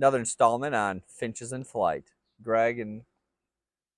another installment on Finches in Flight. Greg and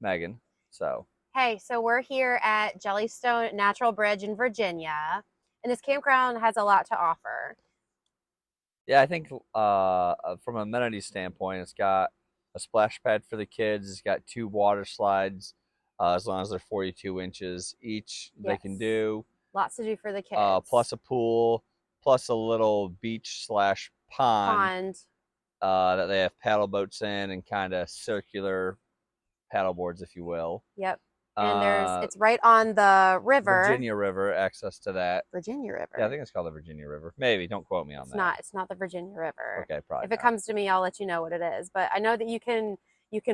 Megan. So Hey, so we're here at Jellystone Natural Bridge in Virginia, and this campground has a lot to offer. yeah, I think from an amenity standpoint, it's got a splash pad for the kids. It's got 2 water slides, as long as they're 42 inches each. They can do lots to do for the kids. plus a pool, plus a little beach / pond. That they have paddle boats in and kind of circular paddle boards, if you will. Yep. And it's right on the river. Virginia River, access to that. Virginia River. Yeah, I think it's called the Virginia River. Maybe, don't quote me on that. It's not the Virginia River. Okay, probably. If it comes to me, I'll let you know what it is. But I know that you can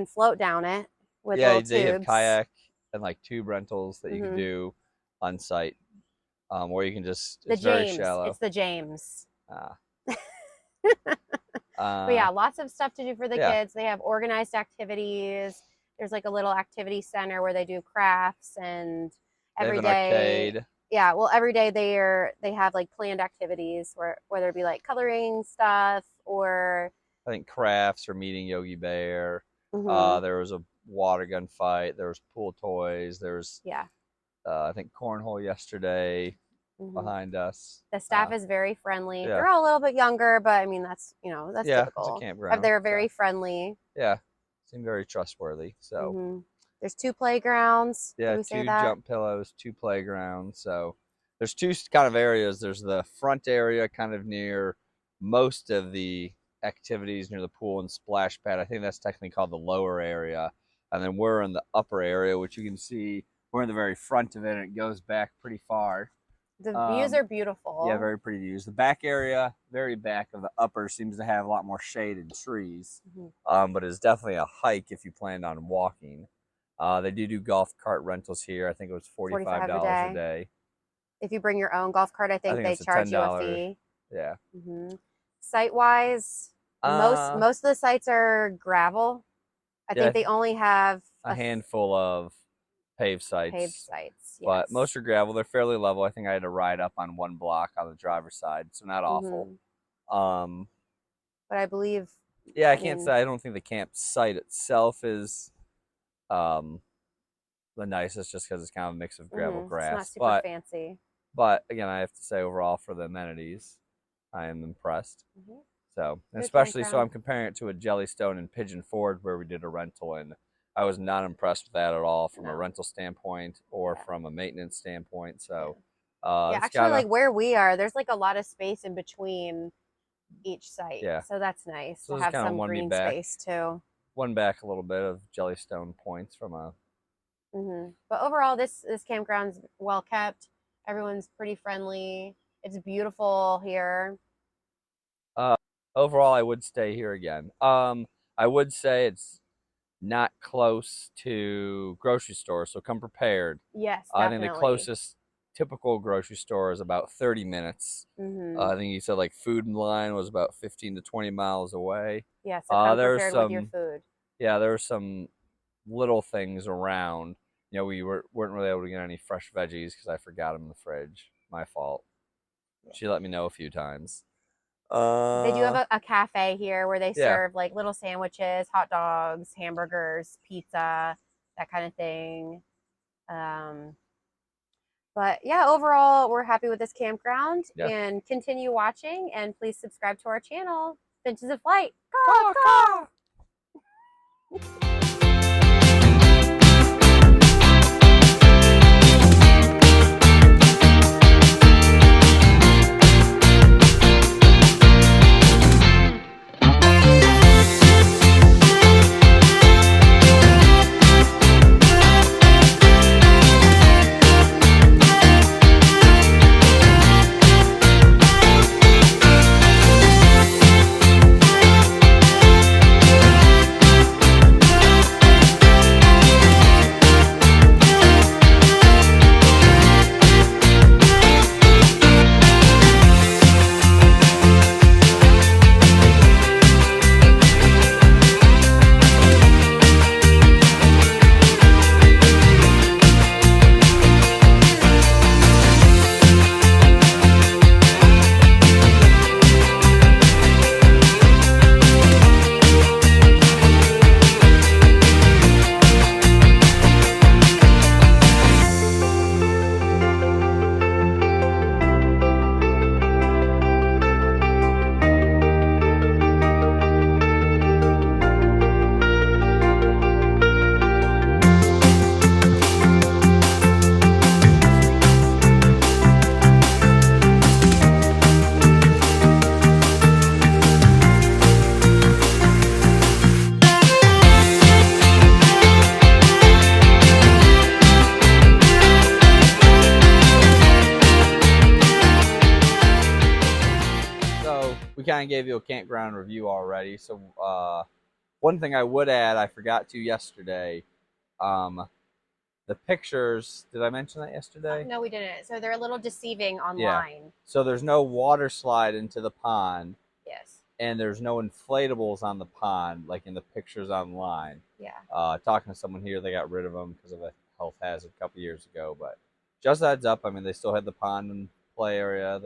float down it with little tubes. They have kayak and like tube rentals that you can do on site. Or you can just very shallow. It's the James. But yeah, lots of stuff to do for the kids. They have organized activities. There's like a little activity center where they do crafts, and every day. Arcade. Yeah, well, every day they have like planned activities whether it be like coloring stuff or I think crafts or meeting Yogi Bear. There was a water gun fight. There was pool toys. There's I think cornhole yesterday behind us. The staff is very friendly. They're all a little bit younger, but I mean that's typical. It's a campground. They're very friendly. Yeah, seem very trustworthy. So there's 2 playgrounds. Yeah, 2 jump pillows, 2 playgrounds. So there's 2 kind of areas. There's the front area kind of near most of the activities near the pool and splash pad. I think that's technically called the lower area. And then we're in the upper area, which you can see we're in the very front of it, and it goes back pretty far. The views are beautiful. Yeah, very pretty views. The back area, very back of the upper, seems to have a lot more shade and trees. But it's definitely a hike if you planned on walking. They do golf cart rentals here. I think it was $45 a day. If you bring your own golf cart, I think they charge you a fee. Yeah. Site-wise, most of the sites are gravel. I think they only have a handful of paved sites. Yes. But most are gravel. They're fairly level. I think I had to ride up on 1 block on the driver's side, so not awful. But I believe. Yeah, I can't say. I don't think the campsite itself is the nicest, just because it's kind of a mix of gravel, grass. It's not super fancy. But again, I have to say overall for the amenities, I am impressed. So, especially so I'm comparing it to a Jellystone in Pigeon Forge where we did a rental, and I was not impressed with that at all from a rental standpoint or from a maintenance standpoint. So, actually, like where we are, there's like a lot of space in between each site. Yeah. So that's nice to have some green space too. One back a little bit of Jellystone points from a. But overall, this campground's well kept. Everyone's pretty friendly. It's beautiful here. Overall, I would stay here again. I would say it's not close to grocery stores, so come prepared. Yes, I think the closest typical grocery store is about 30 minutes. I think you said like Food Line was about 15 to 20 miles away. Yeah, so come prepared with your food. Yeah, there were some little things around. You know, we weren't really able to get any fresh veggies because I forgot them in the fridge. My fault. Yeah. She let me know a few times. They do have a cafe here where they serve like little sandwiches, hot dogs, hamburgers, pizza, that kind of thing. But yeah, overall, we're happy with this campground and continue watching, and please subscribe to our channel, Finches in Flight. Caw, caw. kind of gave you a campground review already. So one thing I would add, I forgot to yesterday. The pictures. Did I mention that yesterday? No, we didn't. So they're a little deceiving Yeah. online. So there's no water slide into the pond. Yes. And there's no inflatables on the pond like in the pictures online. Yeah. Talking to someone here, they got rid of them because of a health hazard a couple years ago. But just a heads up, I mean, they still had the pond and play area.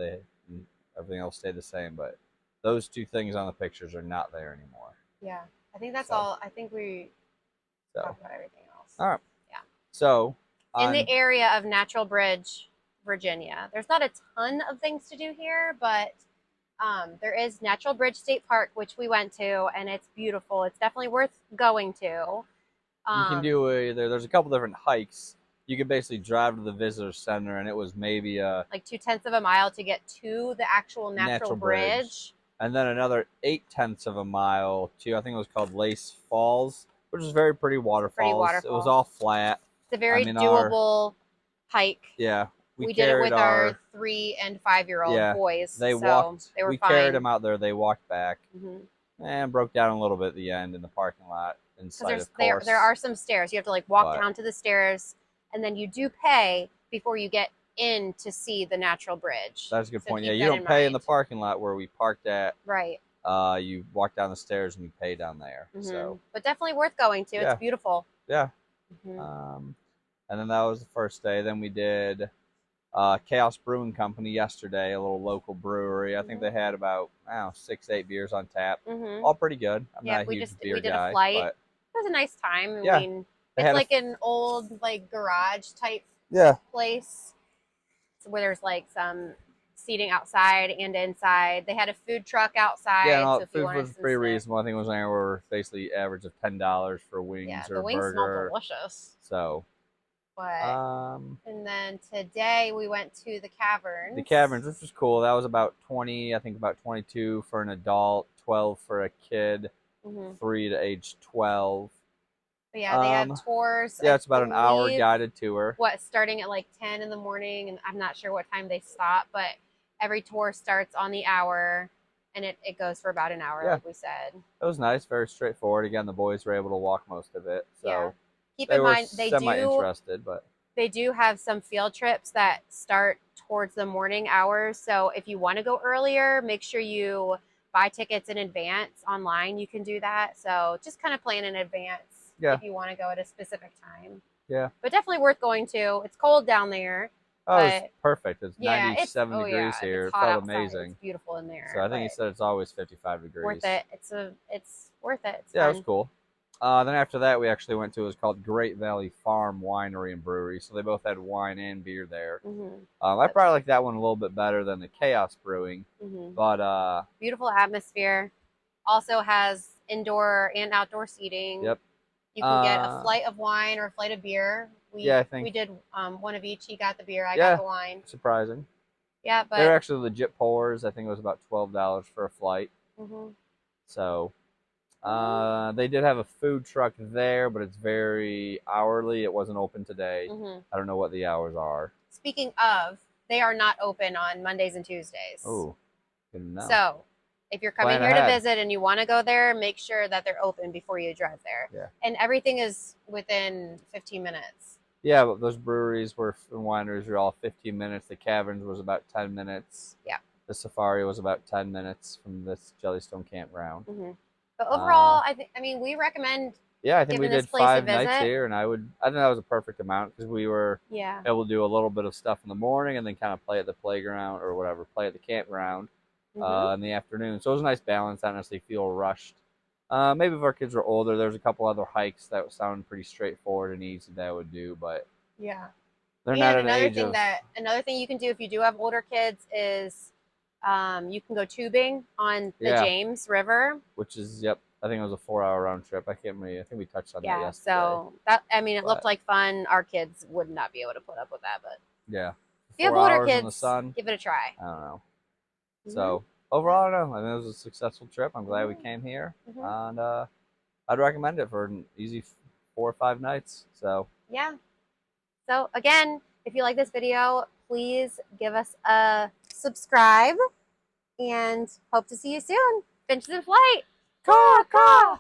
Everything else stayed the same, but those two things on the pictures are not there anymore. Yeah, I think that's all. I think we talked about everything else. All right. Yeah. So in the area of Natural Bridge, Virginia, there's not a ton of things to do here, but there is Natural Bridge State Park, which we went to, and it's beautiful. It's definitely worth going to. You can do either. There's a couple different hikes. You could basically drive to the visitor center, and it was maybe like 2/10 of a mile to get to the actual natural bridge. And then another 8/10 of a mile to, I think it was called Lace Falls, which was very pretty waterfalls. It was all flat. It's a very doable hike. Yeah. We did it with our 3 and 5-year-old boys. They walked. They were we fine. Carried them out there. They walked back and broke down a little bit at the end in the parking lot. Inside, there are some stairs. You have to like walk down to the stairs, and then you do pay before you get in to see the natural bridge. That's a good point. Yeah, you don't pay in the parking lot where we parked at. Right. You walk down the stairs and you pay down there. So, but definitely worth going to. It's beautiful. Yeah. And then that was the first day. Then we did Chaos Brewing Company yesterday, a little local brewery. I think they had about 6-8 beers on tap. All pretty good. I'm not a huge beer guy, a flight. But it was a nice time. Yeah. I mean, it's like an old like garage type place where there's like some seating outside and inside. They had a food truck outside. Yeah, no, so food was pretty reasonable. I think it was anywhere basically average of $10 for wings or a burger. The wings smell delicious. So, and then today we went to the Caverns. The Caverns, which was cool. That was about 20, I think about 22 for an adult, 12 for a kid, 3 to age 12. But yeah, they have tours. Yeah, it's about an hour guided tour. Starting at like 10 in the morning, and I'm not sure what time they stop, but every tour starts on the hour, and it goes for about an hour, like we said. It was nice, very straightforward. Again, the boys were able to walk most of it, so keep in mind they semi-interested, but they do have some field trips that start towards the morning hours. So if you want to go earlier, make sure you buy tickets in advance online. You can do that. So just kind of plan in advance if you want to go at a specific time. Yeah. But definitely worth going to. It's cold down there. Oh, it's perfect. It's 97 degrees here. It felt amazing. It's beautiful in there. So I think he said it's always 55 degrees. Worth it. It's worth it. It's fun. It was cool. Then after that, we actually went to, it was called Great Valley Farm Winery and Brewery. So they both had wine and beer there. I probably like that one a little bit better than the Chaos Brewing. But beautiful atmosphere. Also has indoor and outdoor seating. Yep. You can get a flight of wine or a flight of beer. I think we did one of each. He got the beer. I got the wine. Surprising. Yeah, but they're actually legit pours. I think it was about $12 for a flight. So. They did have a food truck there, but it's very hourly. It wasn't open today. I don't know what the hours are. Speaking of, they are not open on Mondays and Tuesdays. Oh, good enough. So if you're coming here to visit and you want to go there, make sure that they're open before you drive there. Yeah. And everything is within 15 minutes. Yeah, but those breweries and wineries were all 15 minutes. The Caverns was about 10 minutes. Yeah. The Safari was about 10 minutes from this Jellystone Campground. But overall, I mean, we recommend. Yeah, I think we did 5 nights here, and I think that was a perfect amount because we were able to do a little bit of stuff in the morning and then kind of play at the playground or whatever, play at the campground in the afternoon. So it was a nice balance. I don't necessarily feel rushed. Maybe if our kids were older, there's a couple other hikes that sound pretty straightforward and easy that I would do, but they're not at an age of. Another thing you can do if you do have older kids is. You can go tubing on the James River, which is I think it was a 4-hour round trip. I can't remember. I think we touched on that yesterday. So it looked like fun. Our kids would not be able to put up with that, but if you have older kids, in the sun, give it a try. I don't know. So overall, I don't know. I think it was a successful trip. I'm glad we came here, and I'd recommend it for an easy 4 or 5 nights. So So again, if you like this video, please give us a subscribe and hope to see you soon. Finches in flight. Caw, Caw, caw.